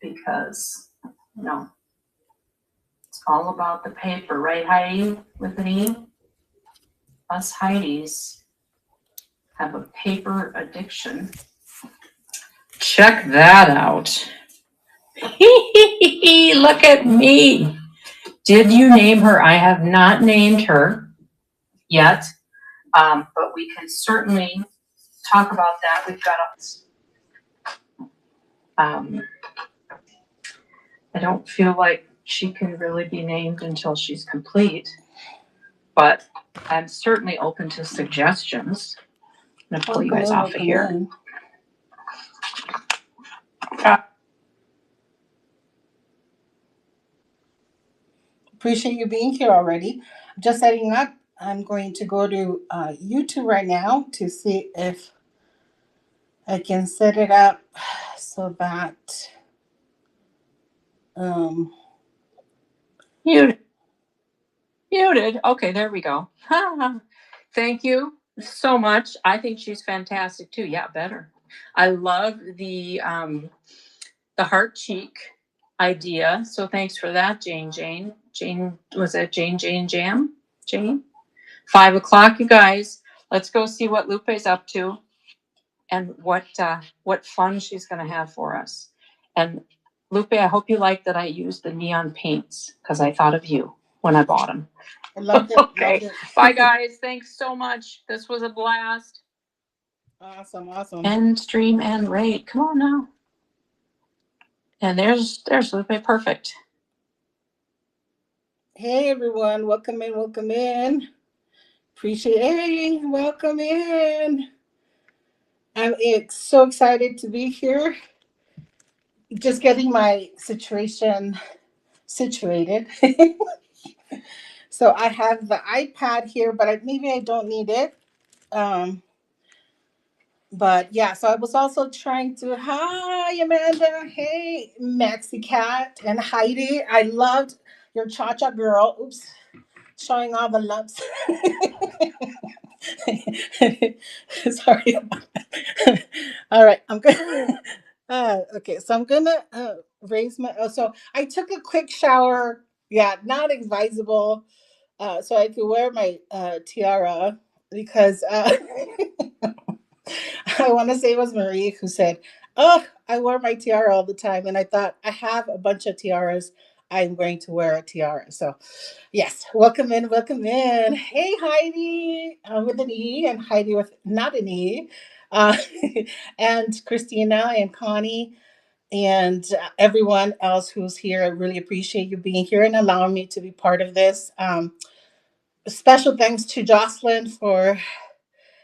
because, you know, it's all about the paper, right, Heidi, with an E? Us Heidis have a paper addiction. Check that out. Look at me. Did you name her? I have not named her yet, but we can certainly talk about that. We've got I don't feel like she can really be named until she's complete, but I'm certainly open to suggestions. I'm gonna pull you guys off of here. Appreciate you being here already. Just setting up. I'm going to go to YouTube right now to see if I can set it up so that Muted. Okay, there we go. Thank you so much. I think she's fantastic too. Yeah, better. I love the heart cheek idea. So thanks for that, Jane. Jane, was that Jane Jam? Jane? 5 o'clock, you guys. Let's go see what Lupe's up to and what fun she's going to have for us. And Lupe, I hope you like that I used the neon paints because I thought of you when I bought them. I loved it. Okay. Loved it. Bye, guys. Thanks so much. This was a blast. Awesome. End stream and rate. Come on now. And there's Lupe. Perfect. Hey everyone, welcome in. Appreciate it. Hey, welcome in. I'm so excited to be here. Just getting my situation situated. So I have the iPad here, but maybe I don't need it. But yeah, so I was also trying to, hi Amanda, hey Maxi Cat and Heidi. I loved your cha-cha girl. Oops, showing all the lumps. Sorry about that. All right, I'm gonna okay, so I'm gonna raise my so I took a quick shower. Yeah, not advisable. So I could wear my tiara because I want to say it was Marie who said, "Oh, I wear my tiara all the time," and I thought I have a bunch of tiaras. I'm going to wear a tiara. So, yes, welcome in. Hey, Heidi with an E, and Heidi with not an E, uh, and Christina and Connie, and everyone else who's here. I really appreciate you being here and allowing me to be part of this. Special thanks to Jocelyn for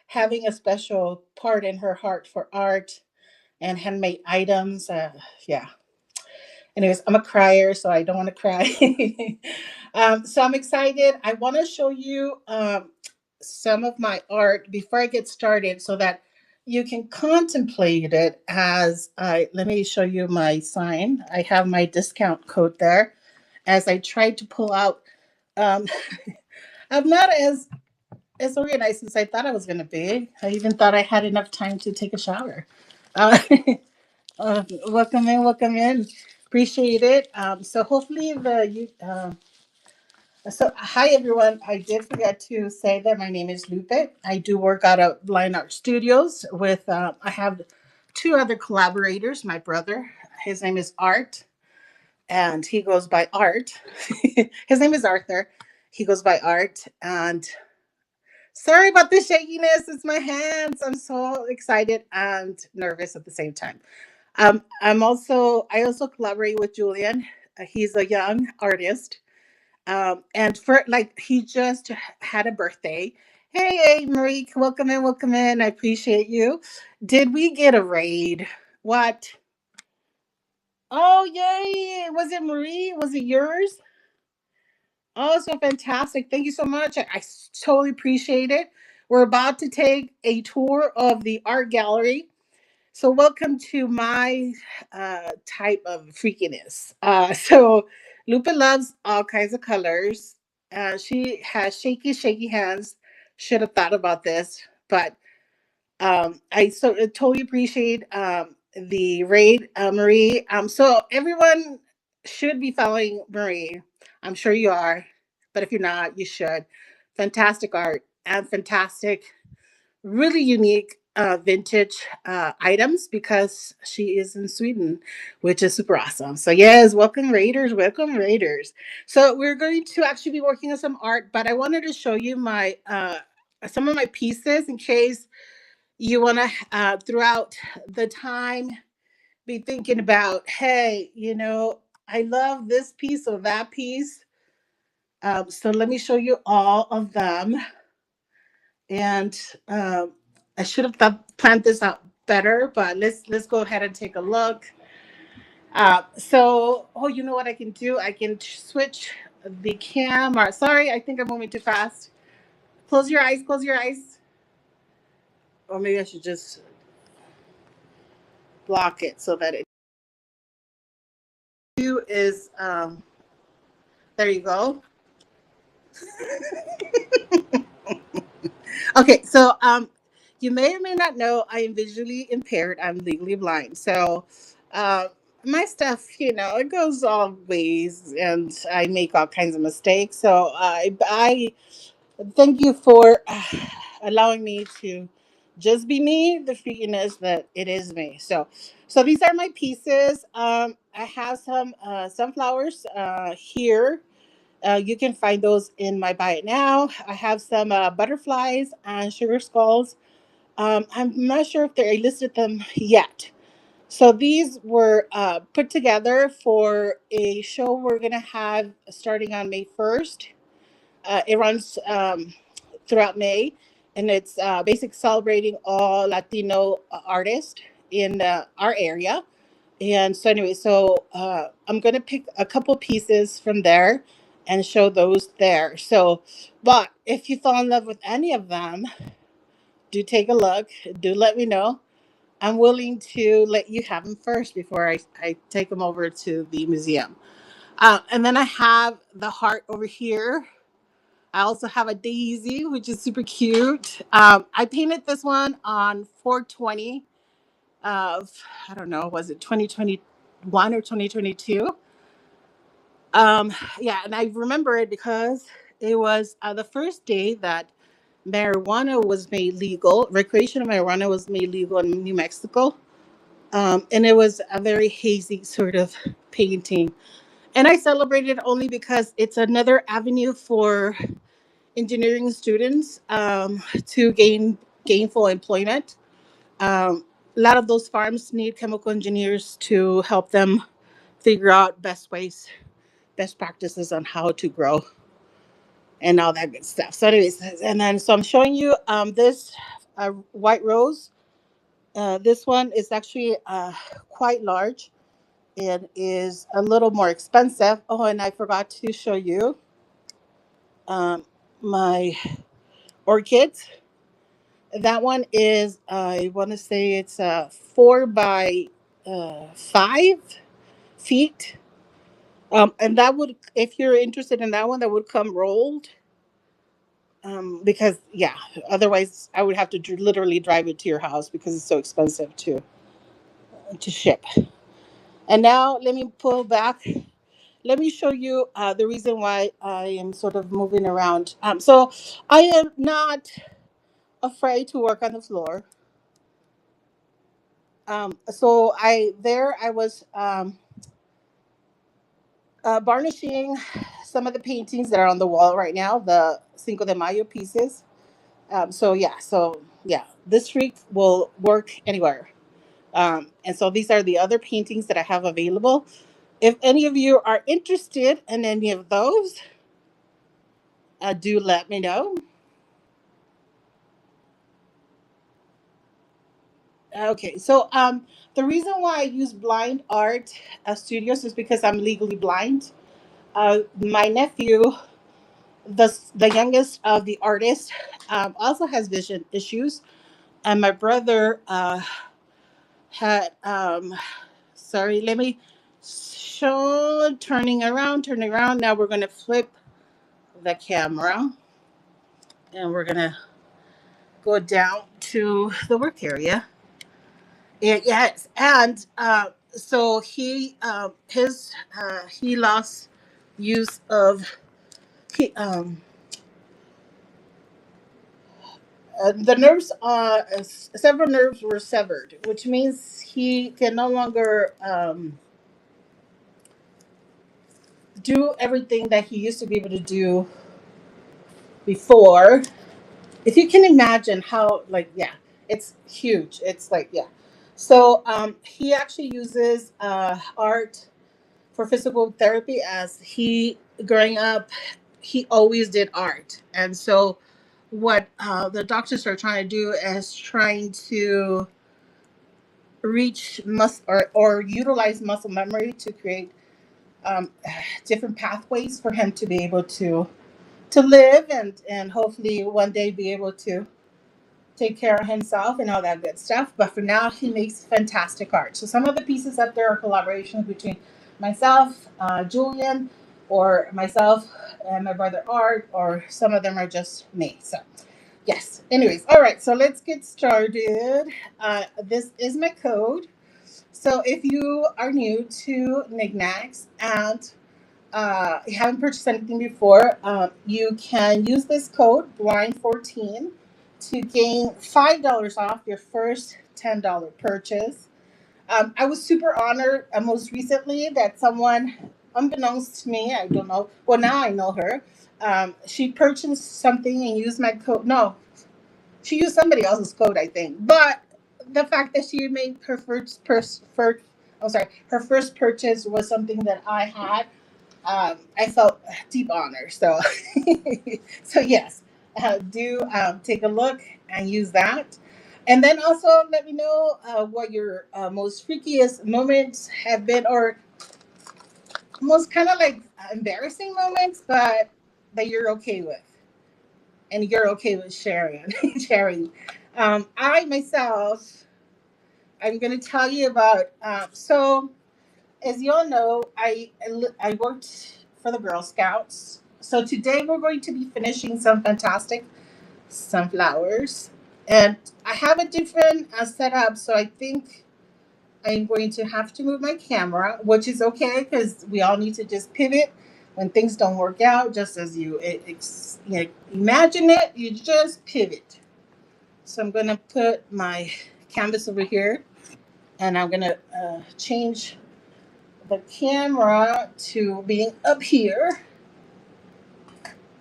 having a special part in her heart for art and handmade items. Yeah. Anyways, I'm a crier, so I don't want to cry. So I'm excited. I want to show you some of my art before I get started so that you can contemplate it as I let me show you my sign. I have my discount code there as I tried to pull out. Um, I'm not as organized as I thought I was going to be. I even thought I had enough time to take a shower. Uh, welcome in. Appreciate it. So hopefully so hi everyone. I did forget to say that my name is Lupe. I do work out of Line Art Studios with I have two other collaborators. My brother, his name is Art, and he goes by Art. His name is Arthur. He goes by Art, and sorry about the shakiness. It's my hands. I'm so excited and nervous at the same time. I also collaborate with Julian. He's a young artist. And for like he just had a birthday. Hey, Marie, welcome in. I appreciate you. Did we get a raid? What? Oh, yay! Was it Marie? Was it yours? Oh, so fantastic. Thank you so much. I totally appreciate it. We're about to take a tour of the art gallery. So, welcome to my type of freakiness. So, Lupe loves all kinds of colors. She has shaky hands. Should have thought about this, but I totally appreciate the raid, Marie. So everyone should be following Marie. I'm sure you are, but if you're not, you should. Fantastic art and fantastic, really unique vintage items because she is in Sweden, which is super awesome. So yes, welcome Raiders, welcome Raiders. So we're going to actually be working on some art, but I wanted to show you my some of my pieces in case you want to throughout the time be thinking about, hey, I love this piece or that piece. So let me show you all of them. And I should have planned this out better, but let's go ahead and take a look. So, oh, you know what I can do? I can switch the camera. Sorry, I think I'm moving too fast. Close your eyes. Close your eyes. Or maybe I should just block it so that it is. There you go. Okay, so you may or may not know I am visually impaired. I'm legally blind. So uh, my stuff, it goes all ways, and I make all kinds of mistakes. So I thank you for allowing me to just be me. The freakiness that it is me. So these are my pieces. I have some sunflowers here. You can find those in my Buy It Now. I have some butterflies and sugar skulls. I'm not sure if they listed them yet. So these were put together for a show we're going to have starting on May 1st. It runs throughout May, and it's basically celebrating all Latino artists in our area. And so anyway, I'm gonna pick a couple pieces from there and show those there. So, but if you fall in love with any of them, do take a look. Do let me know. I'm willing to let you have them first before I take them over to the museum. And then I have the heart over here. I also have a daisy, which is super cute. I painted this one on 420 of, I don't know, was it 2021 or 2022? Yeah, and I remember it because it was the first day that marijuana was made legal, recreational marijuana was made legal in New Mexico. And it was a very hazy sort of painting. And I celebrated only because it's another avenue for engineering students to gain gainful employment. A lot of those farms need chemical engineers to help them figure out best ways, best practices on how to grow and all that good stuff. So, anyways, and then so I'm showing you this white rose. This one is actually quite large and is a little more expensive. Oh, and I forgot to show you my orchids. That one is, I want to say it's 4 by 5 feet. And that would, if you're interested in that one, that would come rolled. Because yeah, otherwise I would have to literally drive it to your house because it's so expensive to ship. And now let me pull back. Let me show you the reason why I am sort of moving around. So I am not afraid to work on the floor. So I was varnishing some of the paintings that are on the wall right now, the Cinco de Mayo pieces. So yeah, this streak will work anywhere. And so these are the other paintings that I have available. If any of you are interested in any of those, do let me know. Okay, so the reason why I use blind art studios is because I'm legally blind. My nephew, the youngest of the artists, also has vision issues, and my brother had sorry, let me show turning around. Now we're gonna flip the camera and we're gonna go down to the work area. Yes, and so he lost use of he the nerves. Several nerves were severed, which means he can no longer do everything that he used to be able to do before. If you can imagine how, like, yeah, it's huge. It's like, yeah. So he actually uses art for physical therapy. As he growing up, he always did art, and so what the doctors are trying to do is trying to reach or utilize muscle memory to create um, different pathways for him to be able to live and hopefully one day be able to take care of himself and all that good stuff. But for now, he makes fantastic art. So some of the pieces up there are collaborations between myself, Julian, or myself and my brother Art, or some of them are just me. So yes. Anyways, all right. So let's get started. This is my code. So if you are new to Knickknacks and you haven't purchased anything before, you can use this code blind14 to gain $5 off your first $10 purchase. I was super honored most recently that someone, unbeknownst to me, I don't know, well, now I know her. She purchased something and used my code. No, she used somebody else's code, I think. But the fact that she made her her first purchase was something that I had. I felt deep honor. So, so yes, do take a look and use that. And then also let me know what your most freakiest moments have been, or most kind of like embarrassing moments, but that you're okay with, and you're okay with sharing. sharing. I myself, I'm going to tell you about. So as you all know, I worked for the Girl Scouts. So today we're going to be finishing some fantastic sunflowers. And I have a different setup, so I think I'm going to have to move my camera, which is okay because we all need to just pivot when things don't work out, just as imagine it, you just pivot. So I'm going to put my canvas over here and I'm going to change the camera to being up here,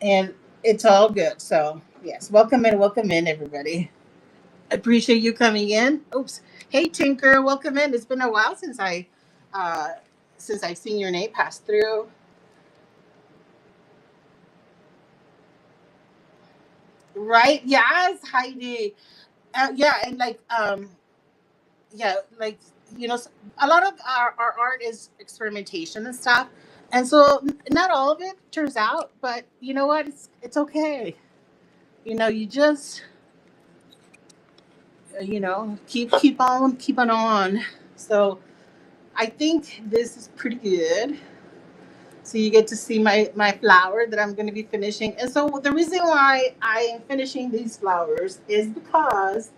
and it's all good. So yes, welcome in, everybody. Appreciate you coming in. Oops. Hey, Tinker, welcome in. It's been a while uh, since I've seen your name pass through. Right? Yes, Heidi. Yeah, and yeah, like a lot of our art is experimentation and stuff, and so not all of it turns out, but you know what? It's okay. You just keep on. So I think this is pretty good. So you get to see my flower that I'm going to be finishing. And so the reason why I am finishing these flowers is because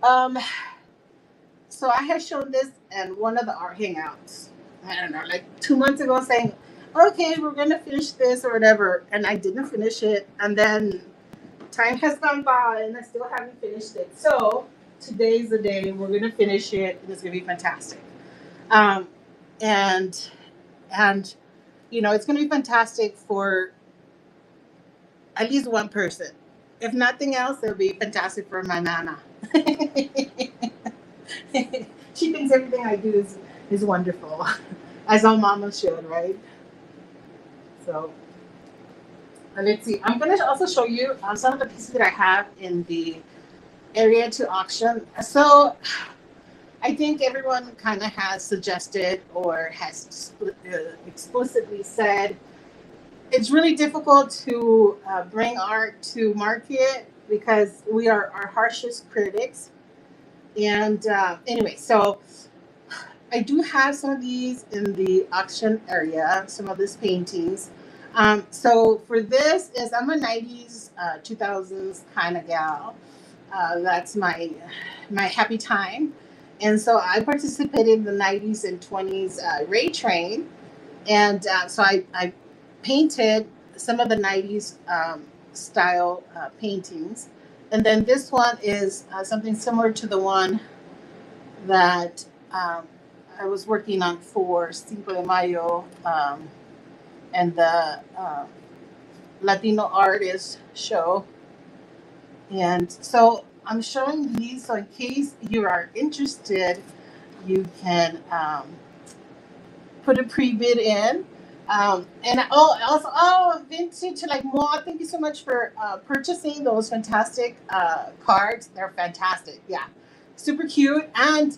um so I had shown this in one of the art hangouts. I don't know, like 2 months ago, saying, okay, we're going to finish this or whatever, and I didn't finish it, and then time has gone by and I still haven't finished it. So today's the day we're gonna finish it, and it's gonna be fantastic. Um, and and it's gonna be fantastic for at least one person. If nothing else, it'll be fantastic for my nana. She thinks everything I do is wonderful, as all mamas should, right? So let's see. I'm gonna also show you some of the pieces that I have in the area to auction. So I think everyone kind of has suggested or has explicitly said it's really difficult to bring art to market because we are our harshest critics. And anyway, so I do have some of these in the auction area, some of these paintings. So for this is I'm a 90s, 2000s kind of gal. That's my happy time. And so I participated in the 90s and 20s Ray Train. And so I painted some of the 90s style paintings. And then this one is something similar to the one that I was working on for Cinco de Mayo and the Latino artist show. And so I'm showing these, so in case you are interested, you can put a pre-bid in. And vintage, like Moa, thank you so much for purchasing those fantastic cards. They're fantastic. Yeah. Super cute. And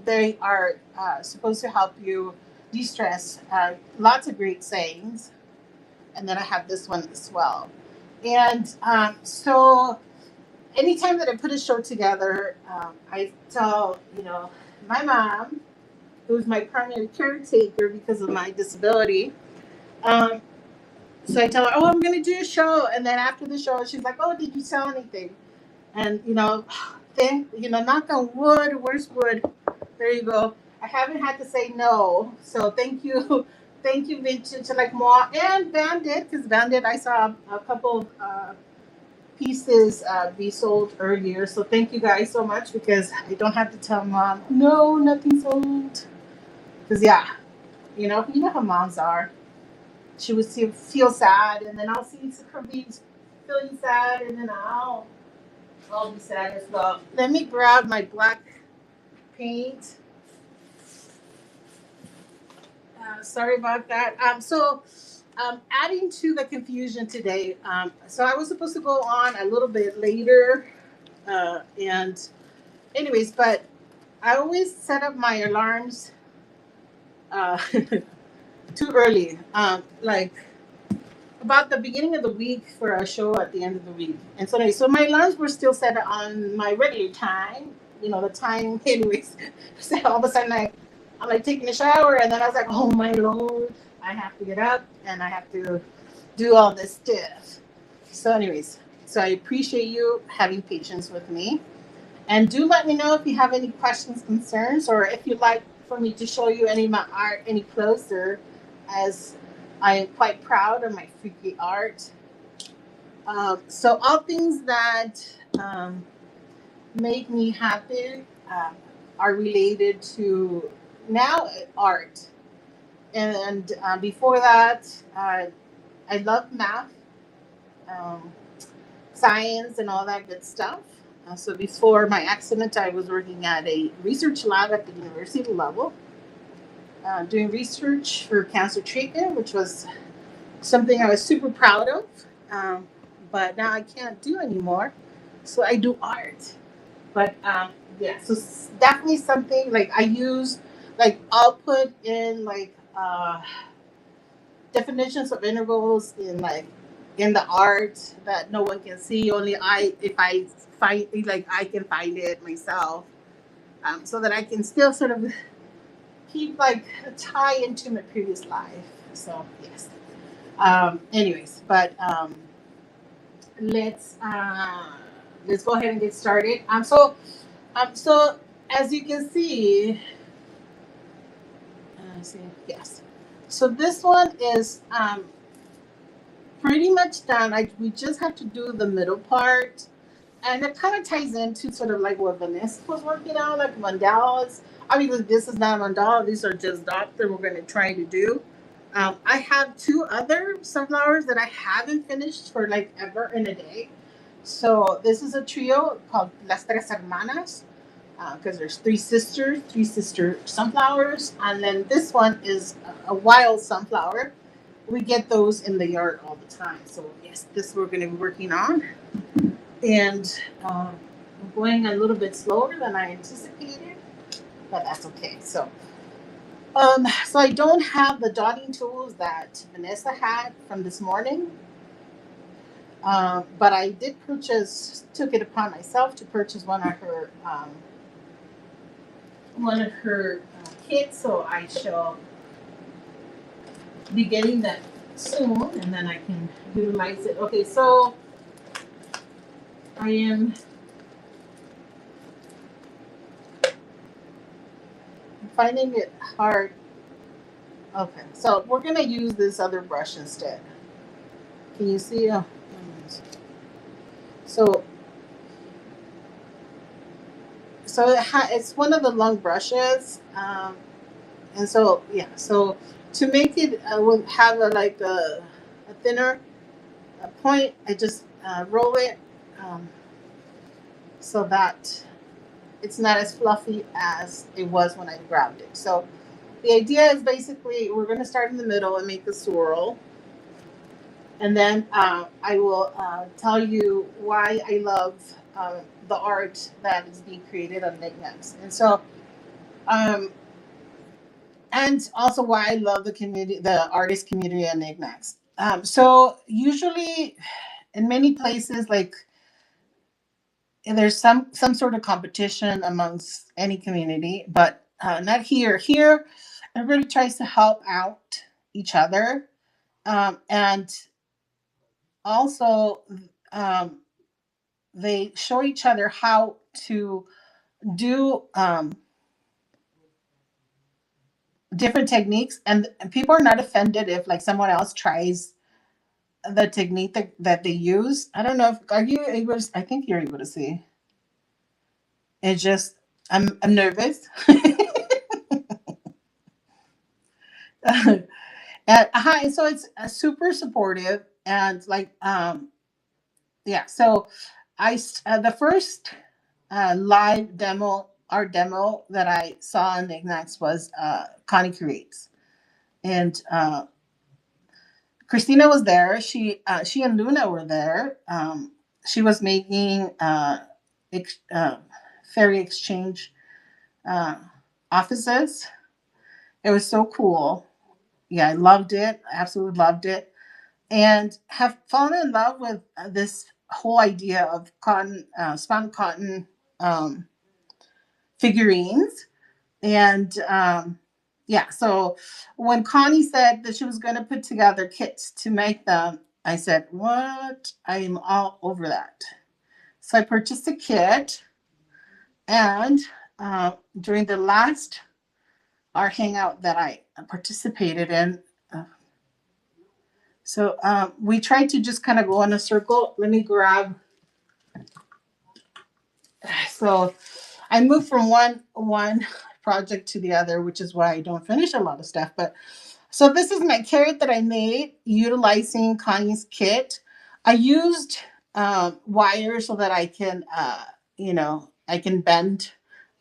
they are supposed to help you de-stress. Lots of great sayings. And then I have this one as well. And so anytime that I put a show together, I tell, my mom, who's my primary caretaker because of my disability. So I tell her, oh, I'm going to do a show. And then after the show, she's like, oh, did you sell anything? And, knock on wood, where's wood? There you go. I haven't had to say no. So thank you. Thank you, Vintage, like Moa and Bandit, because Bandit, I saw a couple pieces be sold earlier. So thank you guys so much because I don't have to tell mom, no, nothing sold. Because, you know how moms are. She would feel sad, and then I'll see her be feeling sad, and then I'll be sad as well. Let me grab my black paint. Sorry about that. Adding to the confusion today. So I was supposed to go on a little bit later, and anyways, but I always set up my alarms too early. Like about the beginning of the week for a show at the end of the week. And so anyway, so my alarms were still set on my regular time, the time anyways. So all of a sudden I'm like taking a shower and then I was like, oh my Lord, I have to get up and I have to do all this stuff. So anyways, so I appreciate you having patience with me. And do let me know if you have any questions, concerns, or if you'd like for me to show you any of my art any closer, as I am quite proud of my freaky art. So all things that make me happy are related to now art. And before that, I love math, science, and all that good stuff. So before my accident, I was working at a research lab at the university level, doing research for cancer treatment, which was something I was super proud of. But now I can't do anymore, so I do art. But yeah, so definitely something like I use, like I'll put in like definitions of intervals in the art that no one can see. Only if I find like I can find it myself, so that I can still sort of keep like a tie into my previous life. So yes. Anyways, but let's go ahead and get started. So as you can see, yes. So this one is pretty much done. We just have to do the middle part, and it kind of ties into sort of like what Vanessa was working on, like mandalas. Obviously, this is not a mandala; these are just dots that we're going to try to do. I have two other sunflowers that I haven't finished for like ever in a day. So this is a trio called Las Tres Hermanas, because there's three sister sunflowers, and then this one is a wild sunflower. We get those in the yard all the time. So yes, this we're going to be working on, and I'm going a little bit slower than I anticipated, but that's okay. So I don't have the dotting tools that Vanessa had from this morning, but I did took it upon myself to purchase one of her kits, so I shall be getting that soon, and then I can utilize it. Okay, so I am finding it hard. Okay, so we're gonna use this other brush instead. Can you see? So it's one of the long brushes, and so yeah. So to make it will have a thinner point, I just roll it um, so that it's not as fluffy as it was when I grabbed it. So the idea is basically we're going to start in the middle and make a swirl. And then I will tell you why I love the art that is being created on knickknacks. Um, and also why I love the community, the artist community on knickknacks. So usually in many places, like there's some sort of competition amongst any community, but not here. Here, everybody tries to help out each other, and also um, they show each other how to do different techniques, and people are not offended if like someone else tries the technique that they use. I don't know if are you able to, I think you're able to see. It's just I'm nervous. And hi, so it's super supportive and like yeah. So the first live demo art demo that I saw in the Ignax was Connie Creates, and Christina was there. She and Luna were there. She was making fairy exchange uh, offices. It was so cool. Yeah, I loved it. Absolutely loved it. And have fallen in love with this whole idea of cotton, spun cotton um, figurines. And yeah, so when Connie said that she was going to put together kits to make them, I said, "What? I am all over that." So I purchased a kit, and during the last our hangout that I participated in, uh, we tried to just kind of go in a circle. Let me grab. So I moved from one project to the other, which is why I don't finish a lot of stuff. But so this is my carrot that I made utilizing Connie's kit. I used wire so that I can, I can bend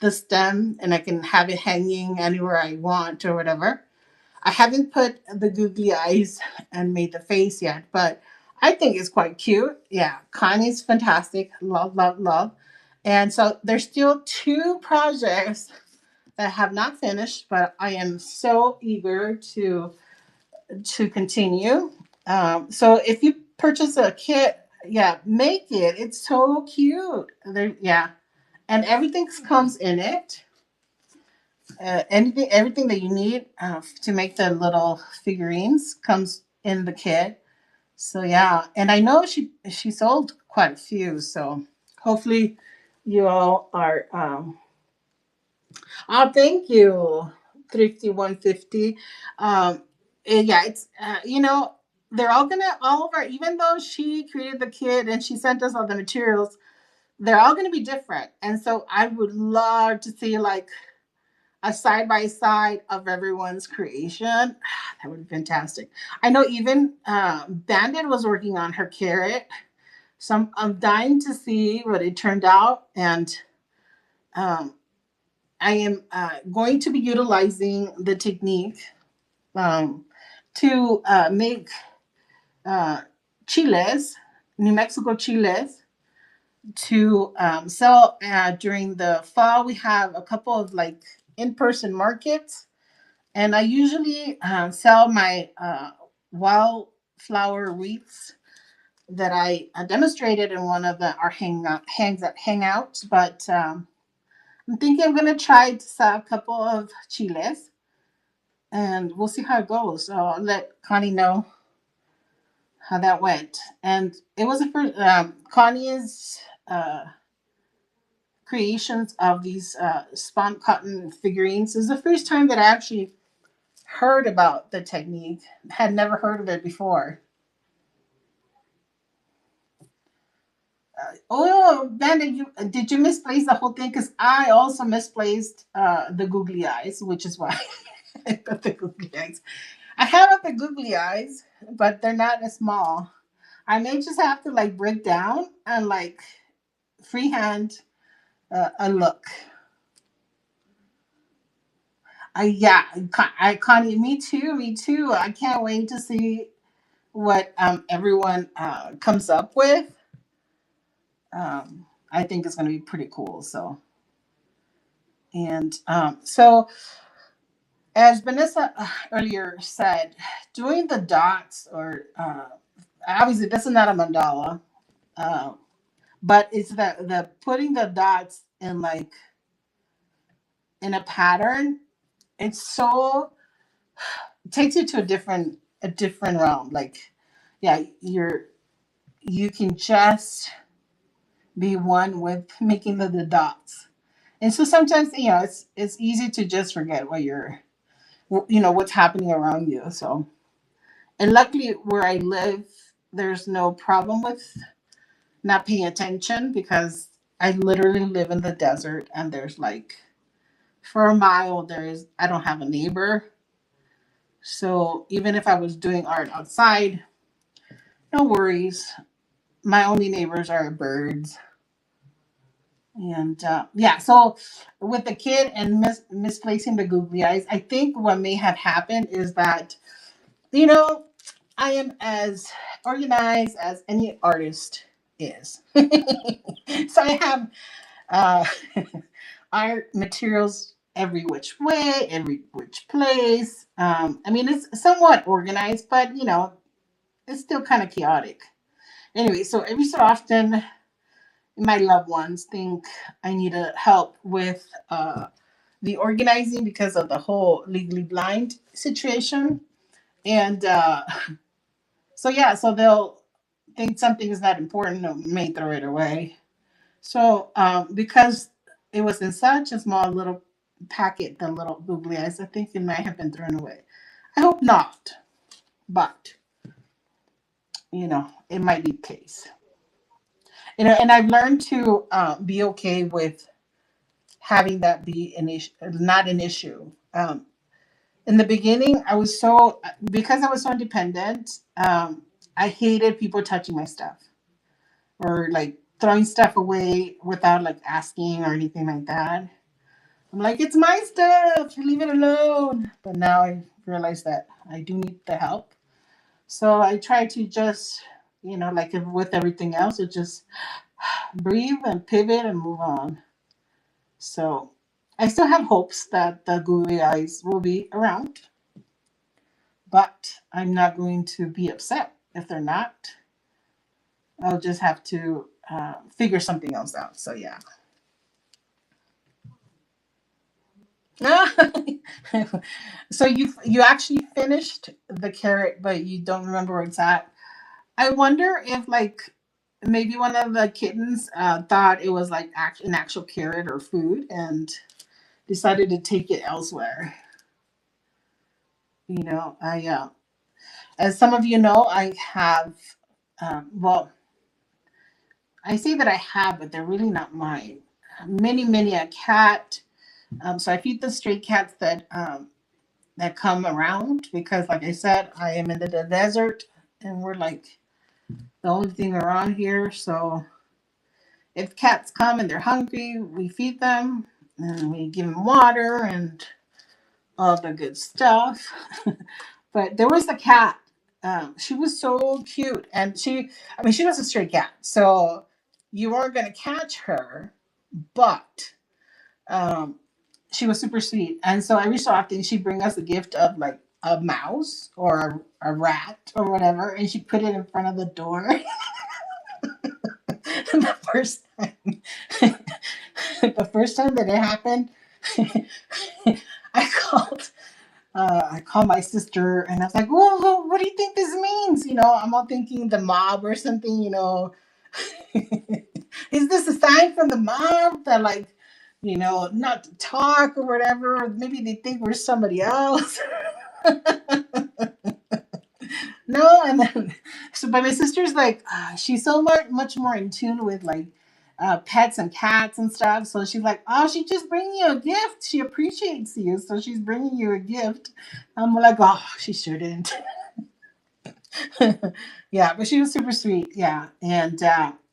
the stem and I can have it hanging anywhere I want or whatever. I haven't put the googly eyes and made the face yet, but I think it's quite cute. Yeah, Connie's fantastic. Love, love, love. And so there's still two projects that have not finished, but I am so eager to continue. So if you purchase a kit, yeah, make it. It's so cute. Yeah, and everything comes in it. Everything that you need to make the little figurines comes in the kit. So yeah, and I know she sold quite a few. So hopefully you all are. Oh, thank you, Thrifty 150. Yeah, it's they're all of our, even though she created the kit and she sent us all the materials, they're all gonna be different. And so I would love to see like a side by side of everyone's creation. That would be fantastic. I know even Bandit was working on her carrot, so I'm dying to see what it turned out. And um, I am going to be utilizing the technique um, to make uh, chiles, New Mexico chiles, to sell during the fall. We have a couple of like in-person markets, and I usually sell my wildflower wreaths that I demonstrated in one of our hangouts. But I'm thinking I'm gonna try to sell a couple of chiles, and we'll see how it goes. So I'll let Connie know how that went. And it was a first. Connie is creations of these spun cotton figurines. This is the first time that I actually heard about the technique. Had never heard of it before. Oh, Ben, did you misplace the whole thing? Because I also misplaced the googly eyes, which is why I put the googly eyes. I have the googly eyes, but they're not as small. I may just have to like break down and like freehand a look. Yeah, Connie, me too, me too. I can't wait to see what everyone comes up with. I think it's going to be pretty cool. So, and so as Vanessa earlier said, doing the dots or obviously this is not a mandala, uh, but it's the putting the dots in like in a pattern. It's so it takes you to a different realm. Like, yeah, you can just be one with making the dots. And so sometimes it's easy to just forget what's happening around you. So and luckily where I live, there's no problem with not paying attention because I literally live in the desert and there's like for a mile I don't have a neighbor. So even if I was doing art outside, no worries. My only neighbors are birds. And yeah, so with the kid and misplacing the googly eyes, I think what may have happened is that, you know, I am as organized as any artist is. So I have uh, art materials every which way, every which place. I mean, it's somewhat organized, but, it's still kind of chaotic. Anyway, so every so often, my loved ones think I need help with the organizing because of the whole legally blind situation. And so, yeah, so they'll think something is not important or may throw it away. So, because it was in such a small little packet, the little googly eyes, I think it might have been thrown away. I hope not, but, it might be the case. And I've learned to be okay with having that be an issue, not an issue. In the beginning, because I was so independent, I hated people touching my stuff or like throwing stuff away without like asking or anything like that. I'm like, it's my stuff, leave it alone. But now I realize that I do need the help. So I try to just, like with everything else, it just breathe and pivot and move on. So I still have hopes that the googly eyes will be around, but I'm not going to be upset if they're not. I'll just have to figure something else out. So yeah. So you actually finished the carrot, but you don't remember where it's at. I wonder if like maybe one of the kittens thought it was like an actual carrot or food and decided to take it elsewhere. I as some of you know, I have well, I say that I have, but they're really not mine. Many a cat. So I feed the stray cats that come around because, like I said, I am in the desert and we're like the only thing around here. So if cats come and they're hungry, we feed them and we give them water and all the good stuff. But there was a cat. She was so cute, and she was a stray cat, so you weren't gonna catch her, but um, she was super sweet. And so every so often she'd bring us a gift of like a mouse or a rat or whatever, and she put it in front of the door. And the first time that it happened, I called. I called my sister and I was like, "Whoa, what do you think this means?" I'm all thinking the mob or something. is this a sign from the mom that, like, not to talk or whatever? Or maybe they think we're somebody else. No, and then but my sister's like, she's so much more in tune with like pets and cats and stuff. So she's like, oh, she just bringing you a gift. She appreciates you, so she's bringing you a gift. I'm like, oh, she shouldn't. Yeah, but she was super sweet. Yeah, and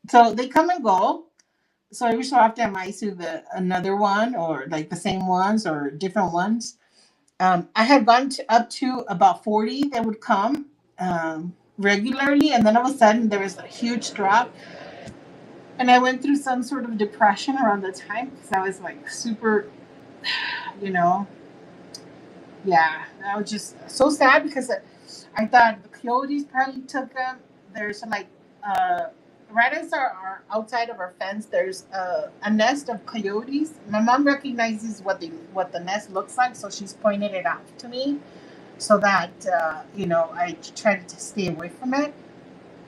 so they come and go. So every so often I might see another one or like the same ones or different ones. I had gone up to about 40 that would come regularly, and then all of a sudden there was a huge drop. And I went through some sort of depression around the time because I was like super, you know, yeah, I was just so sad because I thought the coyotes probably took them. There's some like, uh, right as our outside of our fence, there's a nest of coyotes. My mom recognizes what the nest looks like, so she's pointed it out to me so that I try to stay away from it.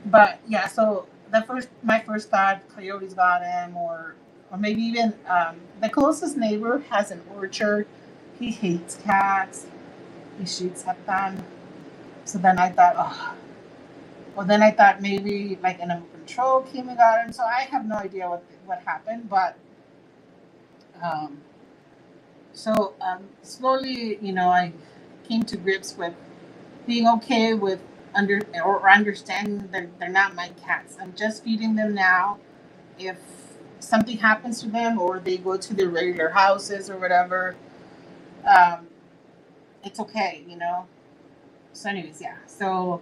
But yeah, so my first thought, coyotes got him, or maybe even the closest neighbor has an orchard. He hates cats. He shoots at them. So then I thought, oh, well, then I thought maybe like animal control came and got him. So I have no idea what happened, but um, slowly, I came to grips with being okay with understanding that they're not my cats. I'm just feeding them now. If something happens to them or they go to their regular houses or whatever, um, it's okay. So, anyways, yeah. So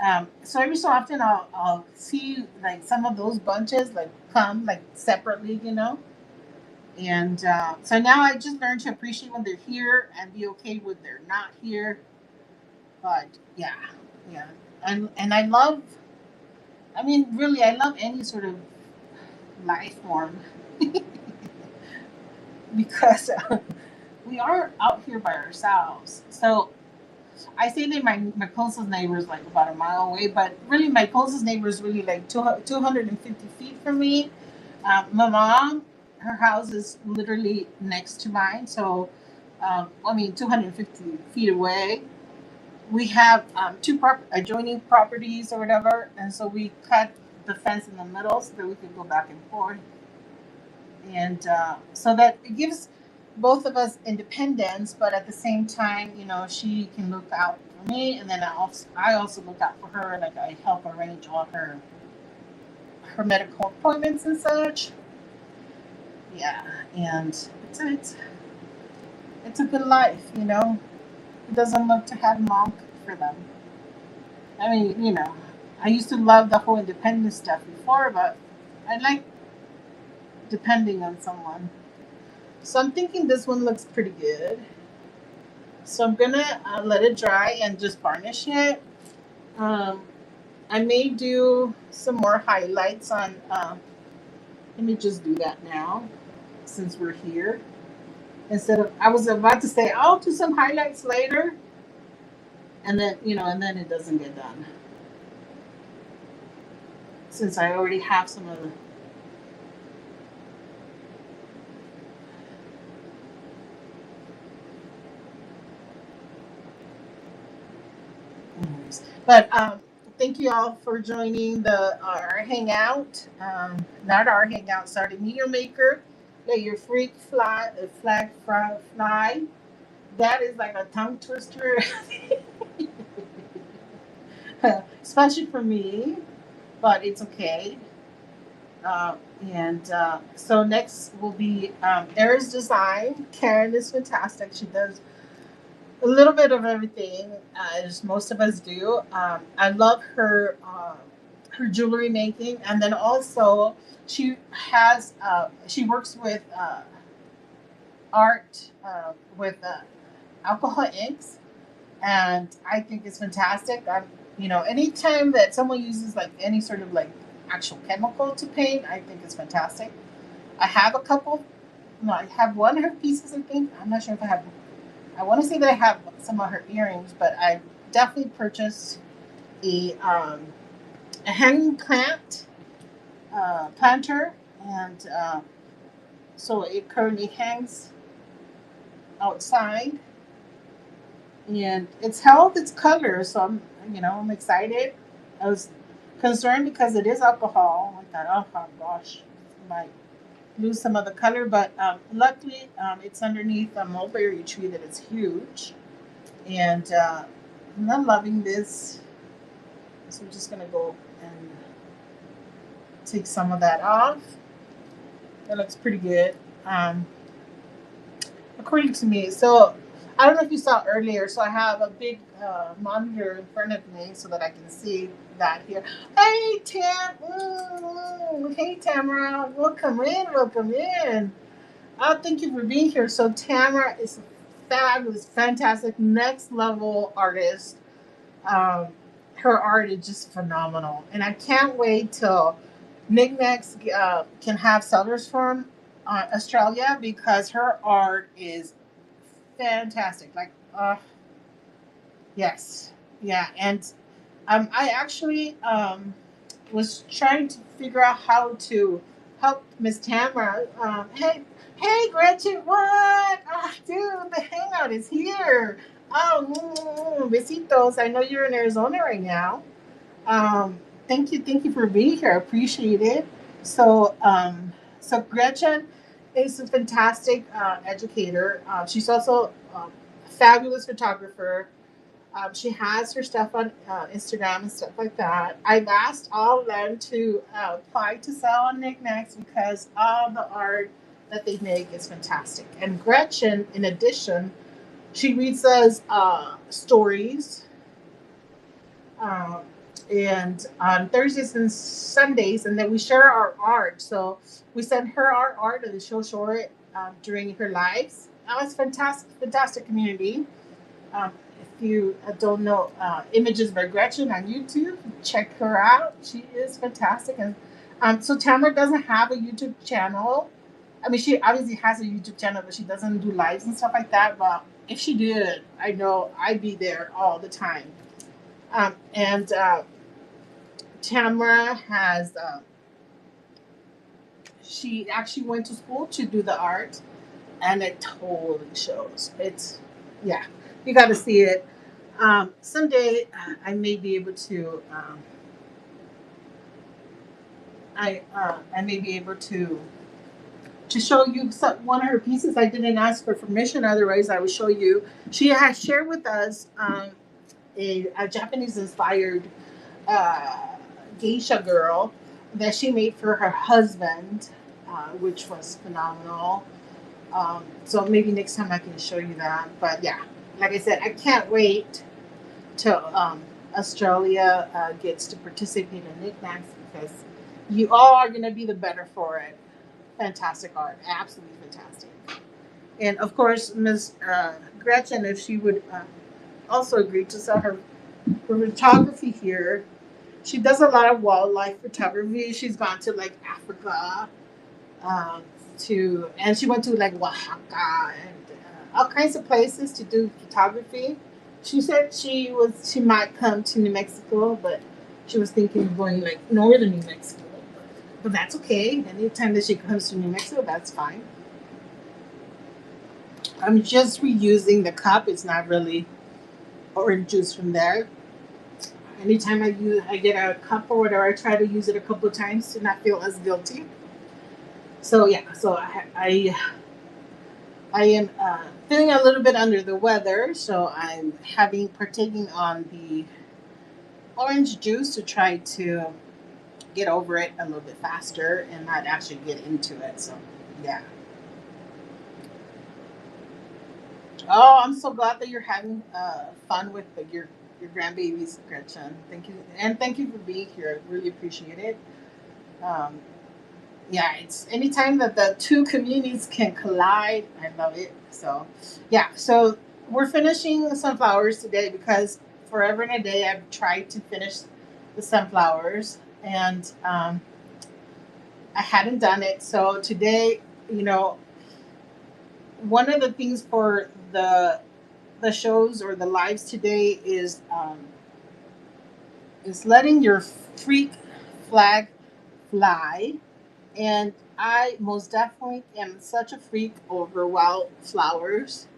every so often I'll see like some of those bunches like come like separately. And so now I just learned to appreciate when they're here and be okay when they're not here. But yeah, yeah, and I love. I mean, really, I love any sort of life form because we are out here by ourselves. So I say that my closest neighbor is like about a mile away, but really my closest neighbor is really like 250 feet from me. My mom, her house is literally next to mine. So, 250 feet away. We have two adjoining properties or whatever, and so we cut the fence in the middle so that we could go back and forth, and so that it gives both of us independence, but at the same time, she can look out for me, and then I also look out for her. Like I help arrange all her medical appointments and such. Yeah, and it's a good life. It doesn't look to have mom cook for them. I mean, I used to love the whole independent stuff before, but I like depending on someone. So I'm thinking this one looks pretty good. So I'm gonna let it dry and just varnish it. Um, I may do some more highlights on. Let me just do that now, since we're here. Instead of, I was about to say I'll do some highlights later, and then it doesn't get done since I already have some of the. Anyways. But thank you all for joining our hangout. Not our hangout, sorry, Meteor Maker. Let your flag fly. That is like a tongue twister, especially for me, but it's okay. Uh, and so next will be Era's design. Karen is fantastic. She does a little bit of everything, as most of us do. I love her jewelry making, and then also she works with art with alcohol inks, and I think it's fantastic. Anytime that someone uses like any sort of like actual chemical to paint, I think it's fantastic. I have a couple. No, I have one of her pieces. I think I'm not sure if I have. I want to say that I have some of her earrings, but I definitely purchased a hanging planter, and so it currently hangs outside, and it's held its color. So I'm excited. I was concerned because it is alcohol. I thought, oh gosh, I might lose some of the color, but luckily it's underneath a mulberry tree that is huge, and I'm loving this. So I'm just gonna go and take some of that off. That looks pretty good. Um, According to me. So I don't know if you saw earlier. So I have a big monitor in front of me so that I can see that here. Hey Tam, hey Tamara, welcome in, welcome in. Thank you for being here. So Tamara is a fabulous, fantastic, next level artist. Um, Her art is just phenomenal, and I can't wait till Knickknacks can have sellers from Australia because her art is fantastic. Like, yes, yeah, and I actually was trying to figure out how to help Miss Tamara. Hey, Gretchen, what? Dude, the hangout is here. Besitos. I know you're in Arizona right now. Um, thank you for being here. I appreciate it. So, so Gretchen is a fantastic educator. She's also a fabulous photographer. She has her stuff on Instagram and stuff like that. I've asked all of them to apply to sell on Knickknacks because all the art that they make is fantastic. And Gretchen, in addition, she reads us stories, um, and on Thursdays and Sundays, and then we share our art. So we send her our art, and she'll show it during her lives. It's fantastic, fantastic community. If you don't know Images by Gretchen on YouTube, check her out. She is fantastic. And so Tamara doesn't have a YouTube channel. I mean, she obviously has a YouTube channel, but she doesn't do lives and stuff like that. But if she did, I know I'd be there all the time. And Tamara has, she actually went to school to do the art, and it totally shows. It's, yeah, you got to see it. Someday I may be able to, I may be able to show you one of her pieces. I didn't ask for permission, otherwise I would show you. She has shared with us a Japanese inspired uh, geisha girl that she made for her husband, which was phenomenal. So maybe next time I can show you that. But yeah, like I said, I can't wait till Australia gets to participate in Knickknacks because you all are going to be the better for it. Fantastic art, absolutely fantastic. And of course, Miss Gretchen, if she would also agree to sell her photography here. She does a lot of wildlife photography. She's gone to like Africa, um, and she went to like Oaxaca and all kinds of places to do photography. She said she might come to New Mexico, but she was thinking of going like northern New Mexico. But that's okay. Anytime that she comes to New Mexico, that's fine. I'm just reusing the cup. It's not really orange juice from there. Anytime I get a cup or whatever, I try to use it a couple of times to not feel as guilty. So yeah, so I am feeling a little bit under the weather, so I'm having partaking on the orange juice to try to get over it a little bit faster and not actually get into it. So yeah. Oh, I'm so glad that you're having fun with your grandbabies, Gretchen. Thank you, and thank you for being here. I really appreciate it. Um, yeah, it's anytime that the two communities can collide, I love it. So, yeah, so we're finishing sunflowers today because forever and a day I've tried to finish the sunflowers, and I hadn't done it. So today, you know, one of the things for the shows or the lives today is letting your freak flag fly. And I most definitely am such a freak over wildflowers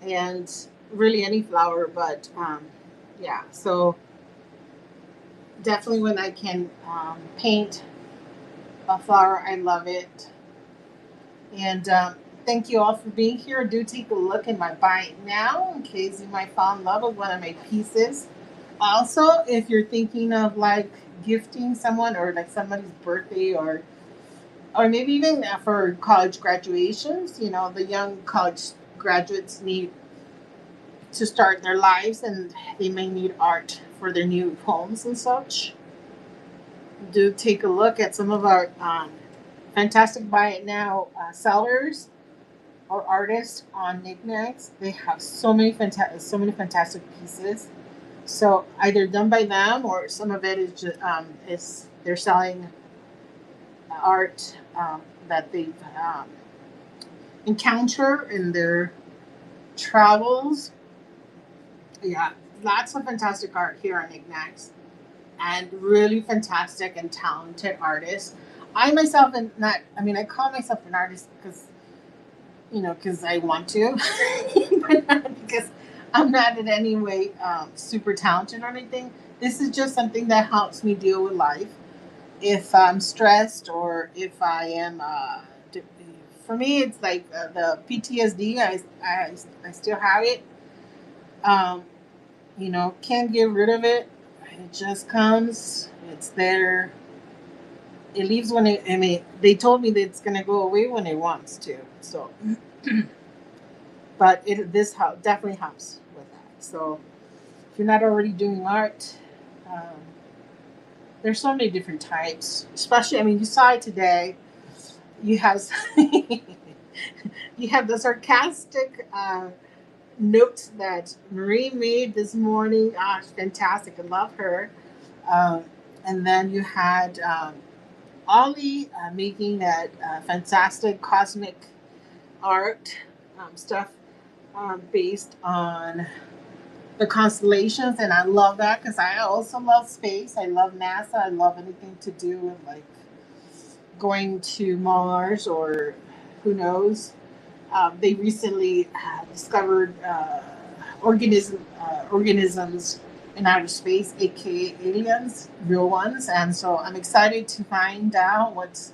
and really any flower, but yeah. So definitely when I can paint a flower, I love it. And thank you all for being here. Do take a look in my Buy It Now in case you might fall in love with one of my pieces. Also, if you're thinking of like gifting someone or like somebody's birthday or maybe even for college graduations, you know, the young college graduates need to start their lives and they may need art for their new homes and such. Do take a look at some of our fantastic Buy It Now sellers or artists on knickknacks. They have so many fantastic pieces. So either done by them or some of it is just is they're selling art that they've encountered in their travels. Yeah, lots of fantastic art here on knickknacks and really fantastic and talented artists. I myself am not. I mean, I call myself an artist because because I want to, but not because I'm not in any way super talented or anything. This is just something that helps me deal with life. If I'm stressed or if I am, for me, it's like the PTSD. I still have it. Um, can't get rid of it. It just comes. It's there. It leaves when it. I mean, they told me that it's gonna go away when it wants to. So but definitely helps with that. So if you're not already doing art, um, there's so many different types. Especially, I mean, you saw it today. You have you have the sarcastic note that Marie made this morning. Ah, fantastic! I love her. Um, and then you had Ollie making that fantastic cosmic art stuff based on the constellations, and I love that because I also love space. I love NASA. I love anything to do with like going to Mars or who knows. They recently discovered organisms in outer space, aka aliens, real ones, and so I'm excited to find out what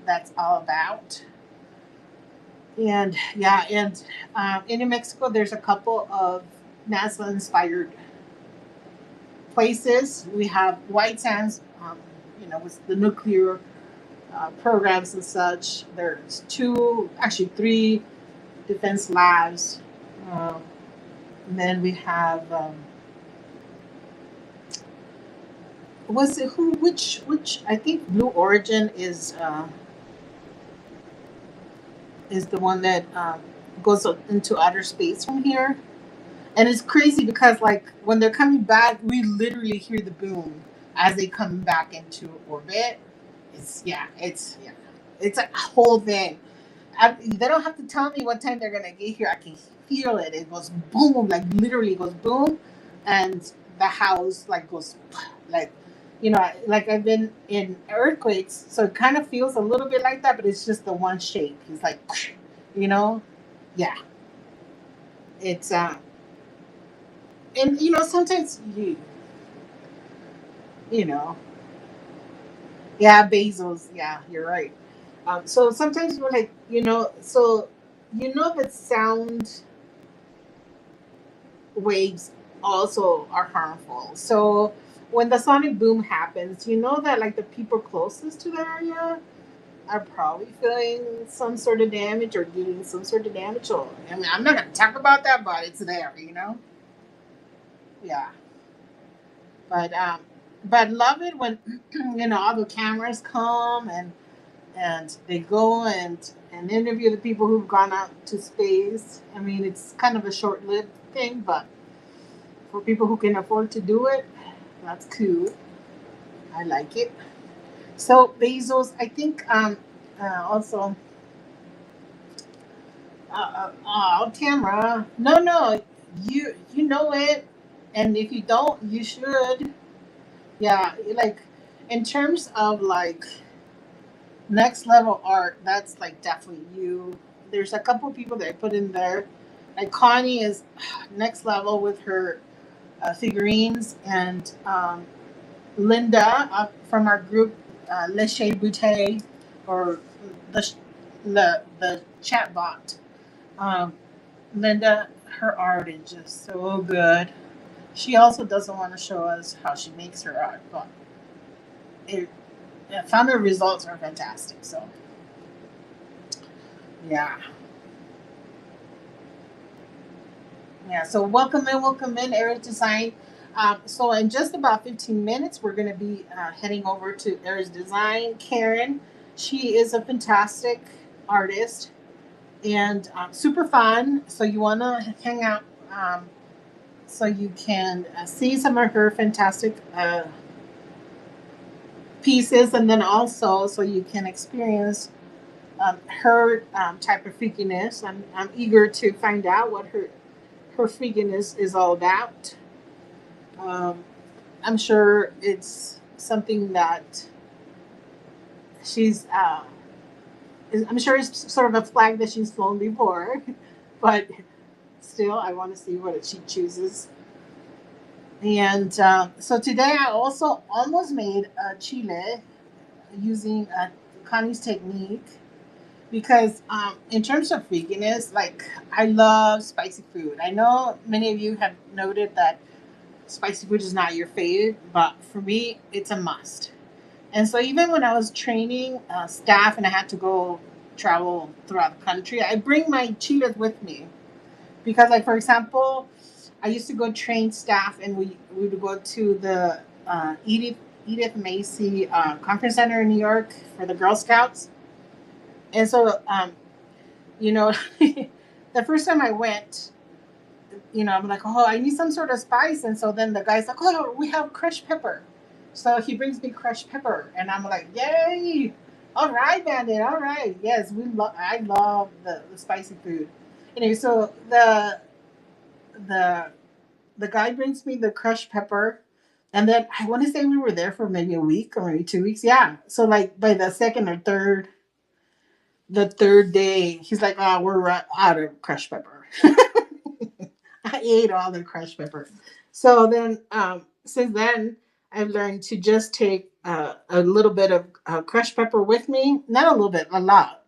that's all about. And yeah, and in New Mexico, there's a couple of NASA inspired places. We have White Sands, with the nuclear programs and such. There's actually three defense labs. Um, and then we have, was it who, which, I think Blue Origin is the one that goes into outer space from here. And it's crazy because like when they're coming back, we literally hear the boom as they come back into orbit. It's a whole thing. They don't have to tell me what time they're gonna get here. I can feel it. It goes boom, like literally goes boom, and the house like goes like like I've been in earthquakes, so it kind of feels a little bit like that, but it's just the one shape. It's like you know, yeah. It's and sometimes you know yeah, Bezos, yeah, you're right. So sometimes we're like so that sound waves also are harmful. So when the sonic boom happens, you know that like the people closest to the area are probably feeling some sort of damage or getting some sort of damage. So I mean, I'm not gonna talk about that, but it's there. Yeah. But love it when all the cameras come and they go and interview the people who've gone out to space. I mean, it's kind of a short-lived thing, but for people who can afford to do it, that's cool. I like it. So Bezos, I think also Tamara. No, you know it, and if you don't, you should. Yeah, like in terms of like next level art, that's like definitely you. There's a couple people that I put in there. Like Connie is next level with her figurines, and Linda from our group, Le Chez Boutte, or the, the chat bot. Um, Linda, her art is just so good. She also doesn't want to show us how she makes her art, but it, I found her results are fantastic. So, yeah. Yeah, so welcome in, Aries Design. So in just about 15 minutes, we're going to be heading over to Aries Design. Karen, she is a fantastic artist and super fun. So you want to hang out so you can see some of her fantastic pieces, and then also so you can experience her type of freakiness. I'm eager to find out what her freakiness is all about. Um, I'm sure it's something that she's. I'm sure it's sort of a flag that she's flown before, but still, I want to see what she chooses. And so today, I also almost made a chile using Connie's technique because, in terms of veganism, like I love spicy food. I know many of you have noted that spicy food is not your favorite, but for me, it's a must. And so even when I was training staff and I had to go travel throughout the country, I bring my cheetahs with me because, like for example, I used to go train staff, and we would go to the Edith Macy Conference Center in New York for the Girl Scouts, and so you know, the first time I went, I'm like, oh, I need some sort of spice. And so then the guy's like, oh, we have crushed pepper. So he brings me crushed pepper. And I'm like, yay. All right, Bandit. All right. Yes, I love the spicy food. Anyway, so the the guy brings me the crushed pepper. And then I want to say we were there for maybe a week or maybe 2 weeks. Yeah. So like by the third day, he's like, oh, we're out of crushed pepper. I ate all the crushed pepper. So then, since then, I've learned to just take a little bit of crushed pepper with me, not a little bit, a lot,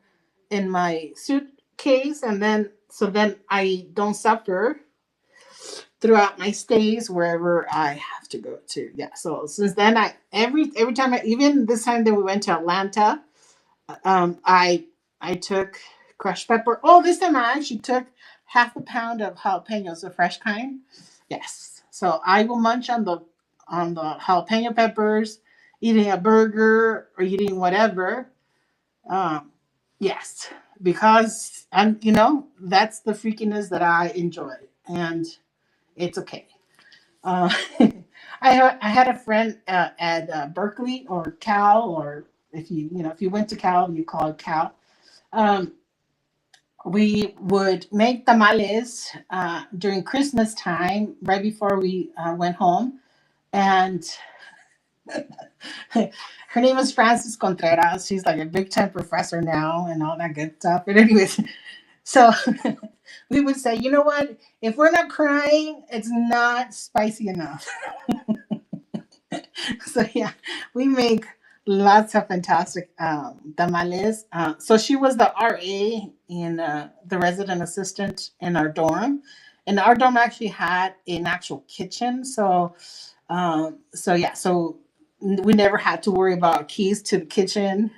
in my suitcase, and then I don't suffer throughout my stays wherever I have to go to. Yeah. So since then, I every time, even this time that we went to Atlanta, I took crushed pepper. Oh, this time I actually took half a pound of jalapenos, the fresh kind. Yes. So I will munch on the jalapeno peppers, eating a burger or eating whatever. Um, yes, because that's the freakiness that I enjoy, and it's okay. Uh, I had a friend at Berkeley or Cal, or if you went to Cal, you call it Cal. Um, we would make tamales during Christmas time, right before we went home, and her name is Frances Contreras. She's like a big time professor now and all that good stuff. But anyways, so we would say, you know what? If we're not crying, it's not spicy enough. So yeah, we make lots of fantastic tamales. So she was the RA in the resident assistant in our dorm, and our dorm actually had an actual kitchen. So yeah, so we never had to worry about keys to the kitchen.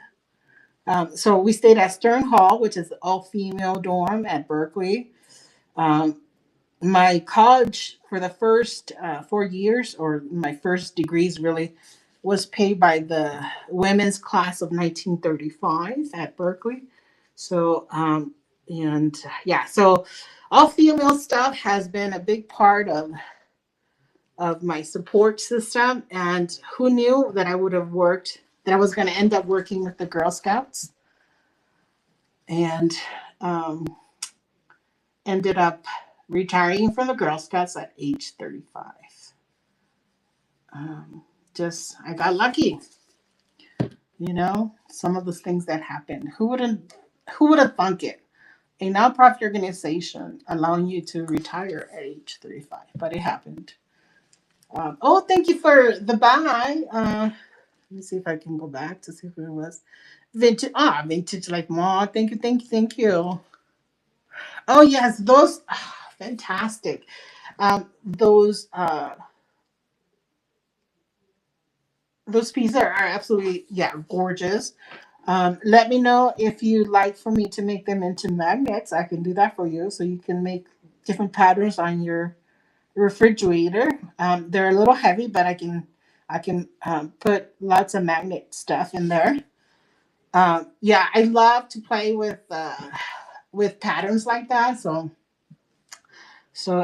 So we stayed at Stern Hall, which is all female dorm at Berkeley. Um, my college for the first 4 years, or my first degrees really, was paid by the women's class of 1935 at Berkeley. So, and yeah, so all female stuff has been a big part of my support system. And who knew that that I was going to end up working with the Girl Scouts, and um, ended up retiring from the Girl Scouts at age 35. Um, just I got lucky. You know, some of the things that happen. Who would have thunk it? A nonprofit organization allowing you to retire at age 35, but it happened. Oh, thank you for the buy. Let me see if I can go back to see who it was. Vintage. Vintage like Ma. Thank you, thank you, thank you. Oh yes, those fantastic. Those pieces are absolutely, yeah, gorgeous. Let me know if you'd like for me to make them into magnets. I can do that for you, so you can make different patterns on your refrigerator. They're a little heavy, but I can put lots of magnet stuff in there. Yeah, I love to play with patterns like that. So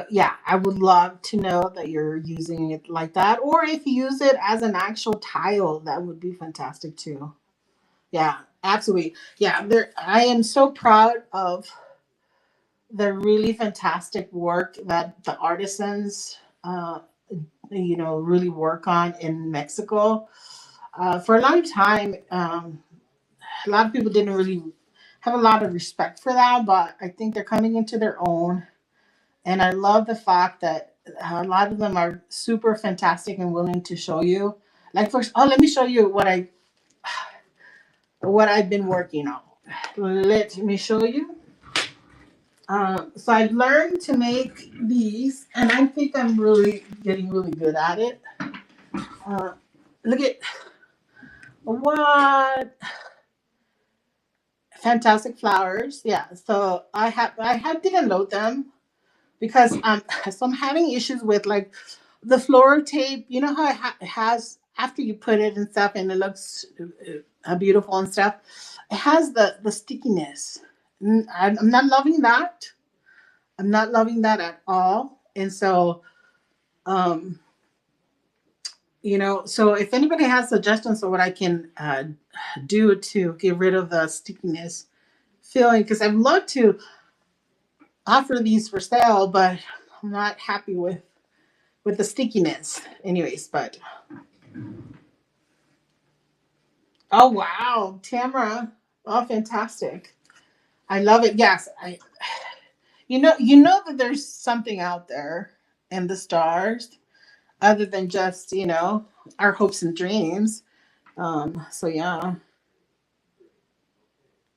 yeah, I would love to know that you're using it like that, or if you use it as an actual tile, that would be fantastic too. Yeah, absolutely. Yeah, there. I am so proud of the really fantastic work that the artisans, really work on in Mexico. For a long time, a lot of people didn't really have a lot of respect for that, but I think they're coming into their own. And I love the fact that a lot of them are super fantastic and willing to show you. Like first, let me show you what I've been working on. Let me show you. So I've learned to make these, and I think I'm really getting really good at it. Uh, Look at what fantastic flowers. Yeah. So I didn't load them because so I'm having issues with like the floor tape. You know how it has after you put it and stuff, and it looks beautiful and stuff. It has the stickiness. I'm not loving that. I'm not loving that at all. And so, um, so if anybody has suggestions of what I can do to get rid of the stickiness feeling, because I'd love to offer these for sale, but I'm not happy with the stickiness. Anyways, but oh wow, Tamara, oh fantastic, I love it. Yes, you know that there's something out there in the stars other than just our hopes and dreams. So yeah,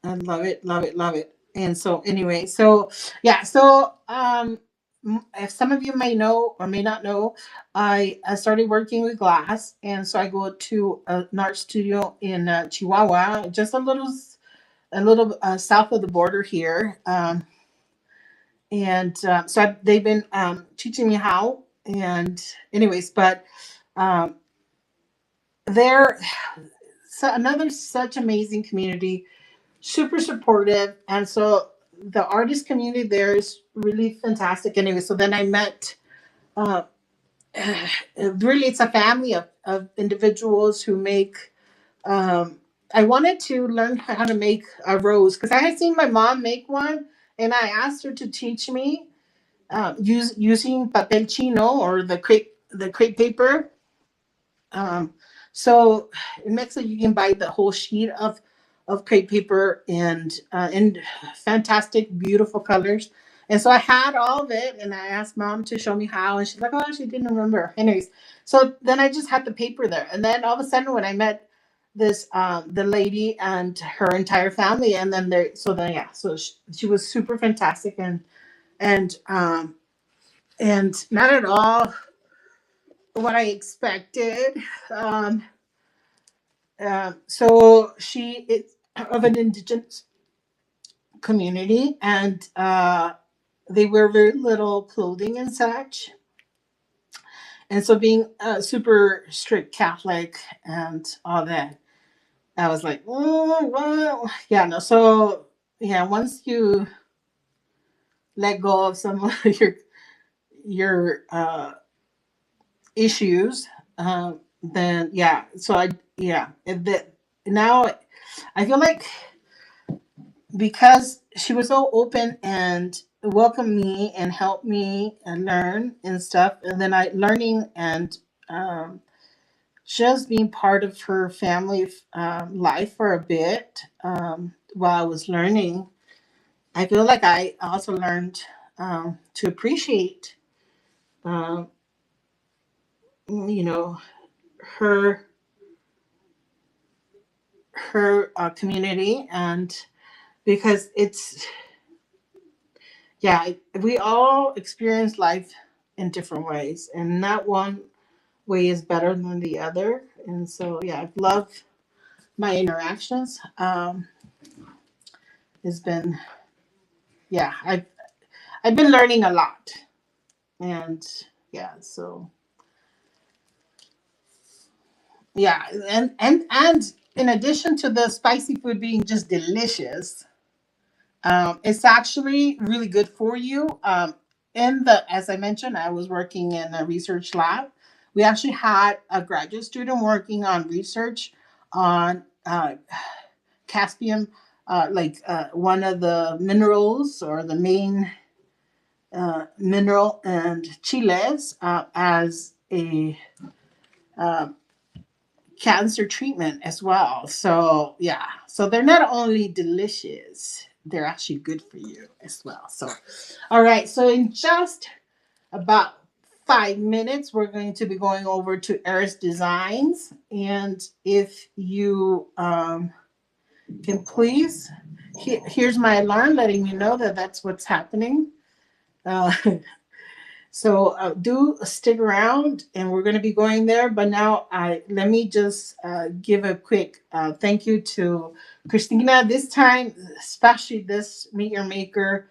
I love it, love it, love it. And so anyway, so yeah, so if some of you may know or may not know, I started working with glass, and so I go to an art studio in Chihuahua, just a little south of the border here, and they've been teaching me how. And anyways, but um, they're another such amazing community, super supportive. And so the artist community there is really fantastic. Anyway, so then I met, uh, really, it's a family of individuals who make. Um, I wanted to learn how to make a rose because I had seen my mom make one, and I asked her to teach me using papel chino or the crepe paper. Um, so in Mexico, you can buy the whole sheet of crepe paper and in fantastic, beautiful colors. And so I had all of it, and I asked mom to show me how, and she's like, "Oh, she didn't remember." Anyways, so then I just had the paper there, and then all of a sudden, when I met this the lady and her entire family, and then yeah, so she was super fantastic and um and not at all what I expected. Um, so she is of an indigenous community, and they wear very little clothing and such. And so, being a super strict Catholic and all that, I was like, oh, well, yeah, no. So, yeah, once you let go of some of your issues, then yeah. So that now I feel like because she was so open and welcomed me and helped me and learn and stuff, and then I learning and um, just being part of her family life for a bit while I was learning. I feel like I also learned to appreciate, um, you know, her community, and because it's, yeah, we all experience life in different ways, and not one way is better than the other. And so, yeah, I've loved my interactions. It's been, yeah, I've been learning a lot, and yeah, so yeah, and in addition to the spicy food being just delicious, it's actually really good for you. As I mentioned, I was working in a research lab. We actually had a graduate student working on research on Caspian, one of the minerals or the main mineral and chiles as a uh, cancer treatment as well. So yeah, so they're not only delicious, they're actually good for you as well. So, all right. So in just about 5 minutes, we're going to be going over to Eris Designs, and if you can please, here's my alarm letting me know that that's what's happening. Uh, So do stick around, and we're going to be going there. But now, let me just give a quick thank you to Christina. This time, especially this Meet Your Maker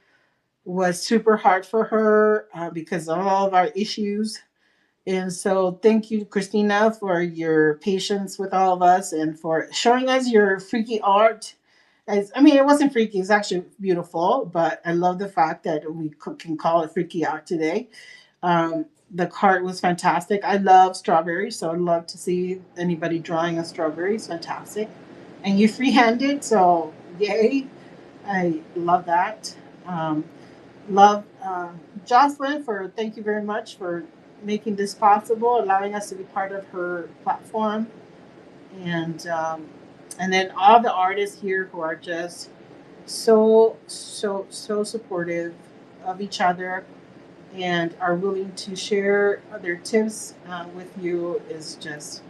was super hard for her because of all of our issues. And so, thank you, Christina, for your patience with all of us and for showing us your freaky art. I mean, it wasn't freaky; it's actually beautiful. But I love the fact that we can call it freaky art today. The cart was fantastic. I love strawberries, so I'd love to see anybody drawing a strawberry. It's fantastic. And you freehanded, so yay. I love that. Love Jocelyn for thank you very much for making this possible, allowing us to be part of her platform, and then all the artists here who are just so supportive of each other and are willing to share their tips with you is just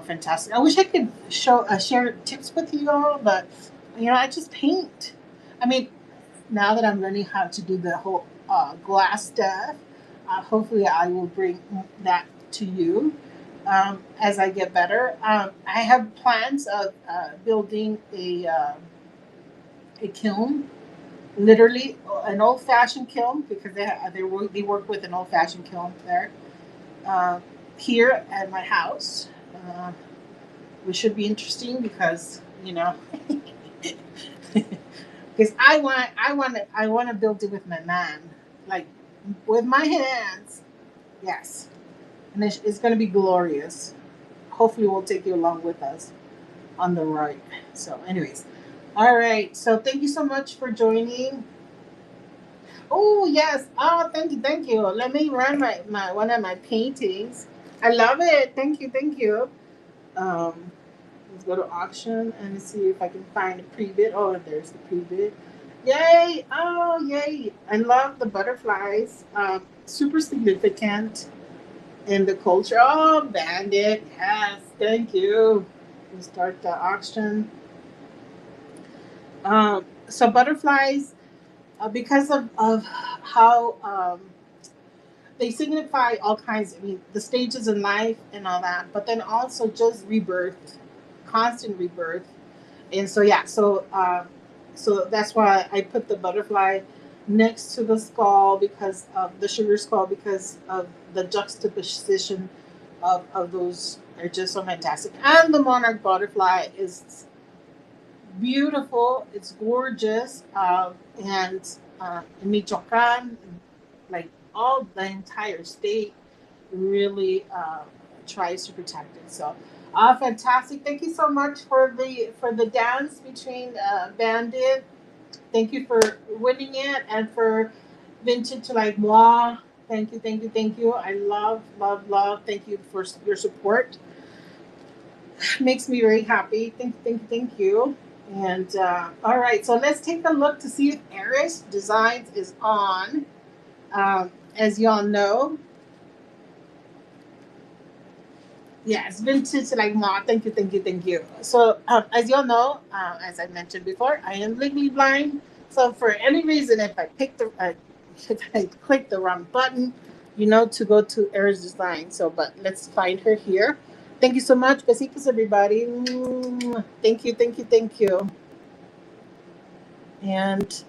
fantastic. I wish I could share tips with you all, but I just paint. I mean, now that I'm learning how to do the whole glass stuff, hopefully I will bring that to you as I get better. I have plans of building a kiln, literally an old fashioned kiln, because they work with an old fashioned kiln there uh, here at my house, uh, which should be interesting because because I want to build it with my man, like with my hands. Yes, and it's going to be glorious. Hopefully, we'll take you along with us on the ride. So, anyways, all right. So, thank you so much for joining. Oh yes. Oh, thank you, thank you. Let me run my one of my paintings. I love it. Thank you, thank you. Um, let's go to auction and see if I can find a pre-bid. Oh, there's the pre-bid. Yay! Oh, yay! I love the butterflies. Super significant in the culture. Oh, bandit. Yes, thank you. We start the auction. So butterflies, because of how they signify all kinds. I mean, the stages in life and all that, but then also just rebirth, constant rebirth. And so yeah, so that's why I put the butterfly next to the skull, because of the sugar skull, because of the juxtaposition of those are just so fantastic. And the monarch butterfly is beautiful. It's gorgeous. And in Michoacan, like all the entire state really tries to protect it. So, fantastic! Thank you so much for the dance between Bandit. Thank you for winning it, and for Vintage Like Moi. Thank you, thank you, thank you. I love, love, love. Thank you for your support. Makes me very happy. Thank you. And all right, so let's take a look to see if Eris Designs is on. As y'all know, yes, vintage like ma. Thank you. So, as y'all know, as I mentioned before, I am legally blind. So, for any reason, if I pick the, if I click the wrong button, you know, to go to Errors Design. So, but let's find her here. Thank you so much. Besitos, everybody. Thank you. And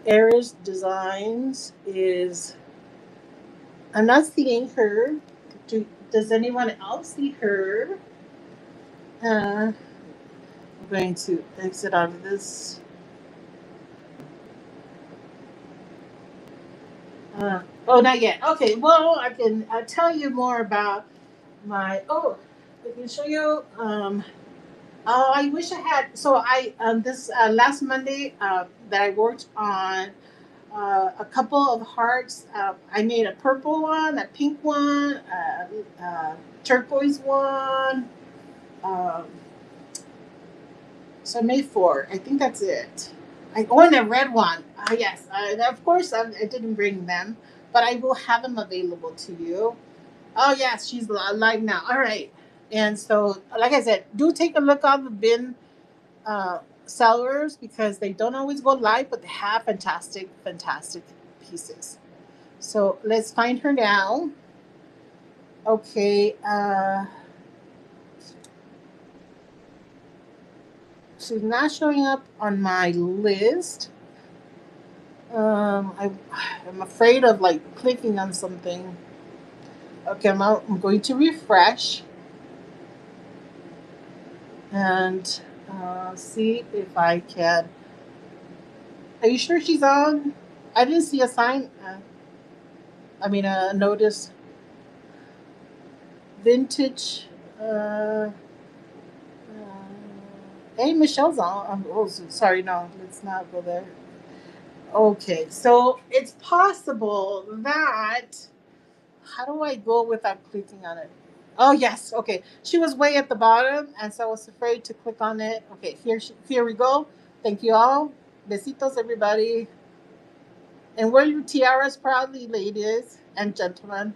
Errors Designs is, I'm not seeing her. Does anyone else see her? I'm going to exit out of this. Oh, not yet. Okay, well, I can tell you more about my. Oh, I can show you. Oh, I wish I had. So I this last Monday that I worked on a couple of hearts. I made a purple one, a pink one, turquoise one. Um, So I made four. I think that's it. And a red one. Yes, of course I didn't bring them, but I will have them available to you. Oh yes, she's live now. All right. And so, like I said, do take a look on the bin uh, sellers because they don't always go live, but they have fantastic pieces. So let's find her now. Okay. She's not showing up on my list. I'm afraid of like clicking on something. Okay, I'm going to refresh and see if I can. Are you sure she's on? I didn't see a sign. A notice. Vintage. Uh, hey, Michelle's on. Sorry, no, let's not go there. Okay, so it's possible that. How do I go without clicking on it? Oh yes, okay. She was way at the bottom, and so I was afraid to click on it. Okay, here we go. Thank you all. Besitos, everybody. And wear your tiaras proudly, ladies and gentlemen.